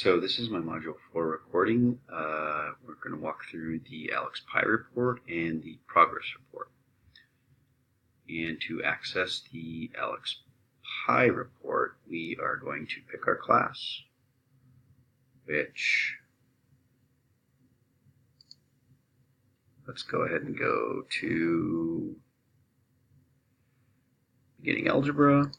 So this is my Module 4 recording. We're going to walk through the AlexPy report and the progress report. And to access the AlexPy report, we are going to pick our class, which, let's go ahead and go to Beginning Algebra.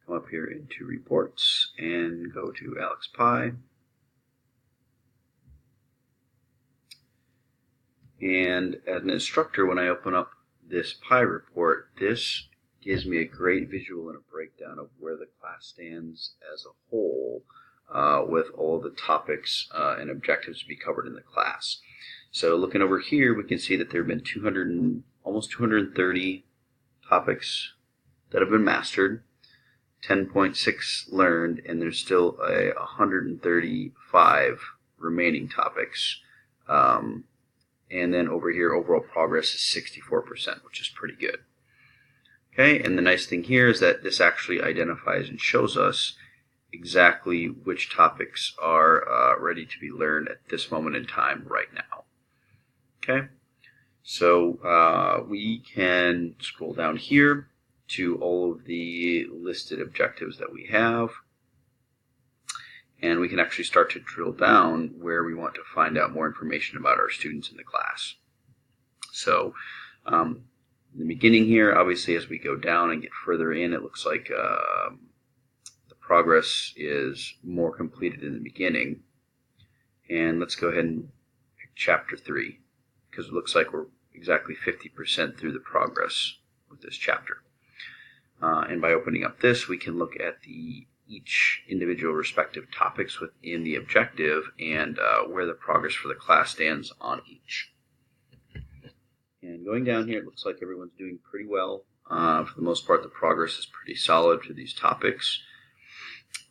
Come up here into Reports and go to AlexPy. And as an instructor, when I open up this Pi report, this gives me a great visual and a breakdown of where the class stands as a whole with all of the topics and objectives to be covered in the class. So looking over here, we can see that there have been almost 230 topics that have been mastered, 10.6 learned, and there's still 135 remaining topics. And then over here, overall progress is 64%, which is pretty good. Okay, and the nice thing here is that this actually identifies and shows us exactly which topics are ready to be learned at this moment in time right now. Okay, so we can scroll down here to all of the listed objectives that we have. And we can actually start to drill down where we want to find out more information about our students in the class. So in the beginning here, obviously as we go down and get further in, it looks like the progress is more completed in the beginning. And let's go ahead and pick Chapter 3, because it looks like we're exactly 50% through the progress with this chapter. And by opening up this, we can look at each individual respective topics within the objective and where the progress for the class stands on each. And going down here, it looks like everyone's doing pretty well. For the most part, the progress is pretty solid for these topics.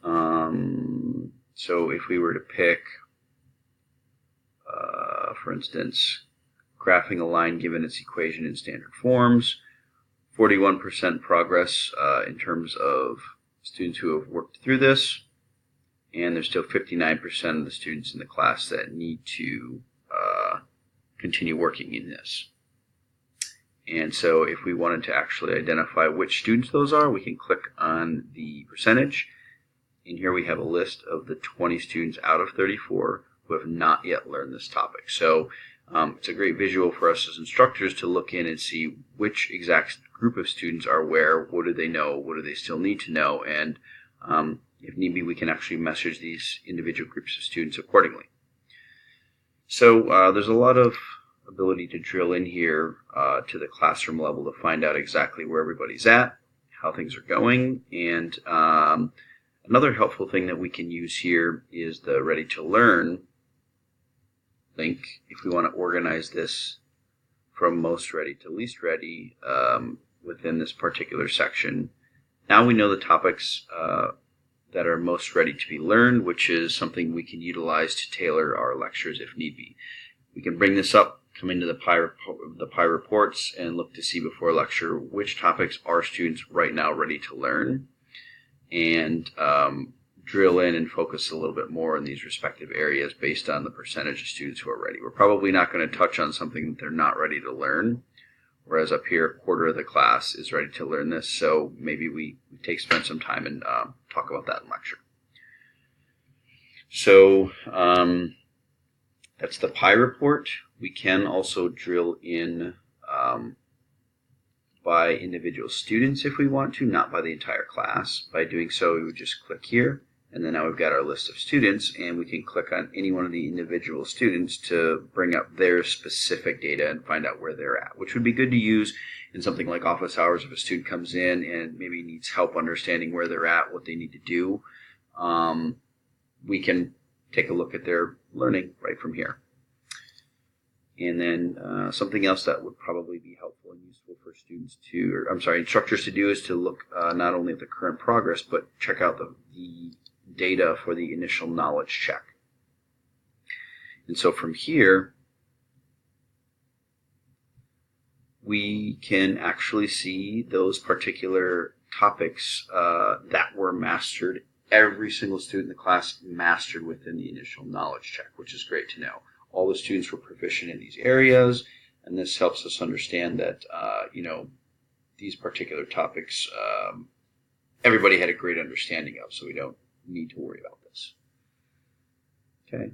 So if we were to pick, for instance, graphing a line given its equation in standard forms, 41% progress in terms of students who have worked through this, and there's still 59% of the students in the class that need to continue working in this. And so if we wanted to actually identify which students those are, we can click on the percentage. And here we have a list of the 20 students out of 34 who have not yet learned this topic. So it's a great visual for us as instructors to look in and see which exact group of students are where, what do they know, what do they still need to know, and if need be, we can actually message these individual groups of students accordingly. So there's a lot of ability to drill in here to the classroom level to find out exactly where everybody's at, how things are going, and another helpful thing that we can use here is the Ready to Learn link if we want to organize this from most ready to least ready within this particular section. Now we know the topics that are most ready to be learned, which is something we can utilize to tailor our lectures if need be. We can bring this up, come into the Pi reports, and look to see before a lecture which topics are students right now ready to learn, and drill in and focus a little bit more in these respective areas based on the percentage of students who are ready. We're probably not going to touch on something that they're not ready to learn, whereas up here, a quarter of the class is ready to learn this, so maybe we spend some time and talk about that in lecture. So that's the Pi report. We can also drill in by individual students if we want to, not by the entire class. By doing so, we would just click here, and then now we've got our list of students, and we can click on any one of the individual students to bring up their specific data and find out where they're at, which would be good to use in something like office hours if a student comes in and maybe needs help understanding where they're at, what they need to do. We can take a look at their learning right from here. And then something else that would probably be helpful and useful for students to, instructors to do is to look not only at the current progress, but check out the data for the initial knowledge check. And so from here, we can actually see those particular topics that were mastered. Every single student in the class mastered within the initial knowledge check, which is great to know. All the students were proficient in these areas, and this helps us understand that, these particular topics, everybody had a great understanding of, so we don't need to worry about this. Okay,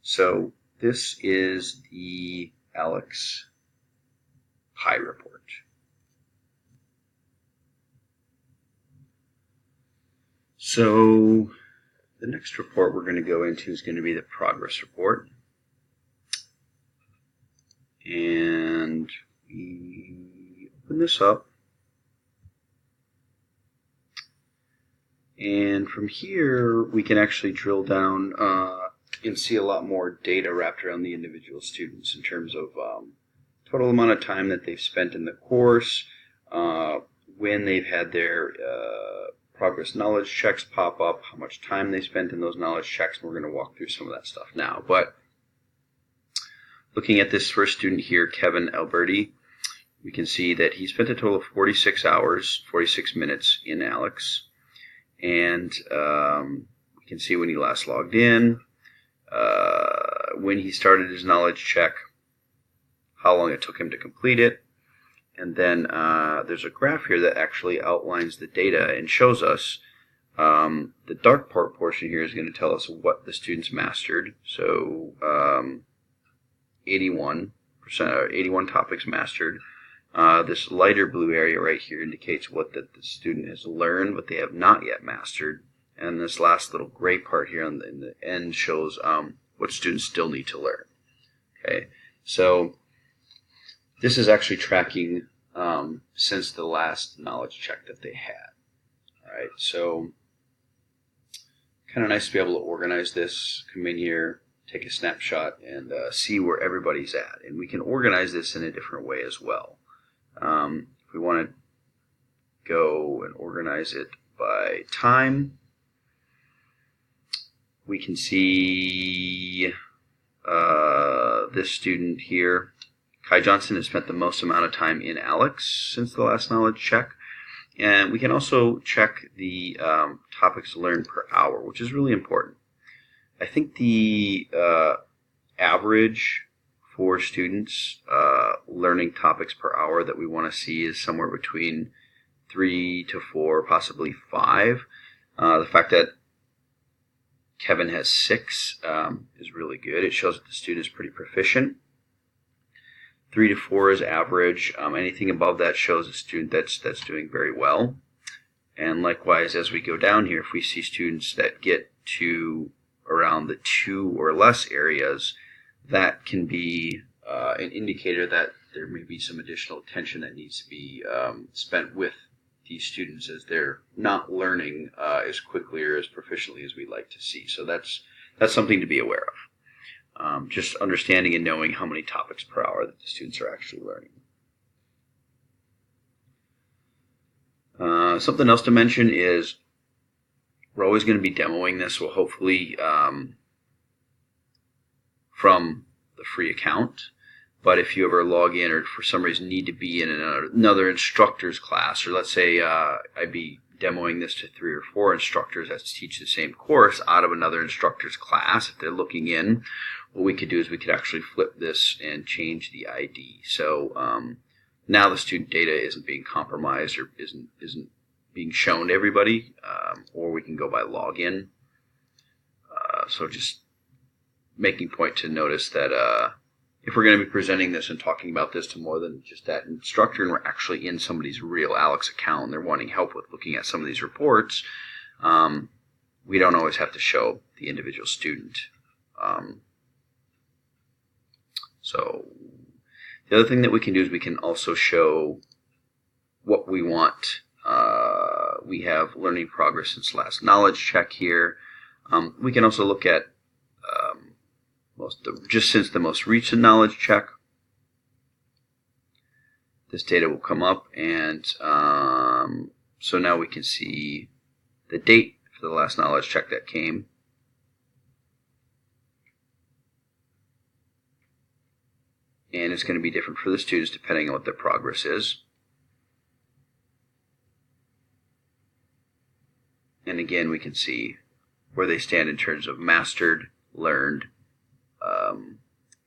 so this is the ALEKS PI report. So the next report we're going to go into is going to be the progress report. And we open this up. And from here, we can actually drill down and see a lot more data wrapped around the individual students in terms of total amount of time that they've spent in the course, when they've had their progress knowledge checks pop up, how much time they spent in those knowledge checks, and we're going to walk through some of that stuff now. But looking at this first student here, Kevin Alberti, we can see that he spent a total of 46 hours, 46 minutes in ALEKS. And we can see when he last logged in, when he started his knowledge check, how long it took him to complete it. And then there's a graph here that actually outlines the data and shows us the dark part portion here is going to tell us what the students mastered. So 81% or 81 topics mastered. This lighter blue area right here indicates what the student has learned, but they have not yet mastered. And this last little gray part here in the end shows what students still need to learn. Okay, so this is actually tracking since the last knowledge check that they had. All right, so kind of nice to be able to organize this, come in here, take a snapshot, and see where everybody's at. And we can organize this in a different way as well. If we want to go and organize it by time, we can see this student here, Kai Johnson, has spent the most amount of time in ALEKS since the last knowledge check. And we can also check the topics learned per hour, which is really important. I think the average for students learning topics per hour that we want to see is somewhere between 3 to 4, possibly 5. The fact that Kevin has 6 is really good. It shows that the student is pretty proficient. 3 to 4 is average. Anything above that shows a student that's doing very well. And likewise, as we go down here, if we see students that get to around the 2 or less areas, that can be an indicator that there may be some additional attention that needs to be spent with these students as they're not learning as quickly or as proficiently as we'd like to see. So that's something to be aware of. Just understanding and knowing how many topics per hour that the students are actually learning. Something else to mention is we're always going to be demoing this. We'll hopefully from the free account. But if you ever log in or for some reason need to be in another instructor's class, or let's say I'd be demoing this to 3 or 4 instructors that teach the same course out of another instructor's class, if they're looking in, what we could do is we could actually flip this and change the ID. So now the student data isn't being compromised or isn't being shown to everybody, or we can go by login. So just making point to notice that if we're going to be presenting this and talking about this to more than just that instructor, and we're actually in somebody's real ALEKS account and they're wanting help with looking at some of these reports, we don't always have to show the individual student. So the other thing that we can do is we can also show what we want. We have learning progress since last knowledge check here. We can also look at just since the most recent knowledge check. This data will come up, and so now we can see the date for the last knowledge check that came. And it's going to be different for the students depending on what their progress is. And again, we can see where they stand in terms of mastered, learned,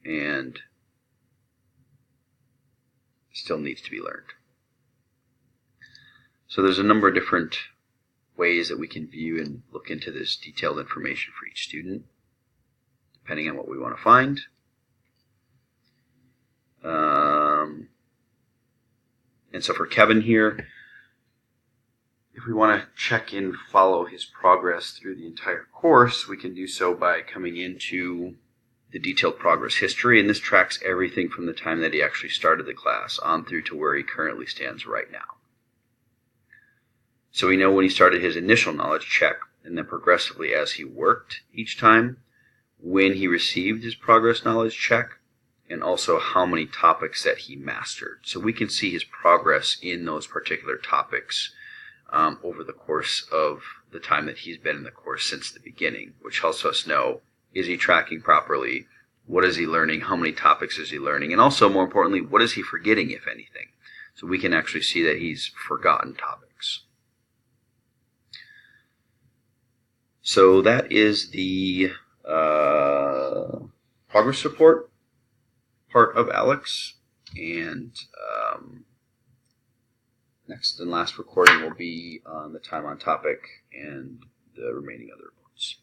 and still needs to be learned. So there's a number of different ways that we can view and look into this detailed information for each student, depending on what we want to find. And so for Kevin here, if we want to check and follow his progress through the entire course, we can do so by coming into the detailed progress history, and this tracks everything from the time that he actually started the class on through to where he currently stands right now. So we know when he started his initial knowledge check, and then progressively as he worked each time, when he received his progress knowledge check, and also how many topics that he mastered. So we can see his progress in those particular topics over the course of the time that he's been in the course since the beginning, which helps us know, is he tracking properly? What is he learning? How many topics is he learning? And also, more importantly, what is he forgetting, if anything? So we can actually see that he's forgotten topics. So that is the progress report part of ALEKS, and next and last recording will be on the time on topic and the remaining other reports.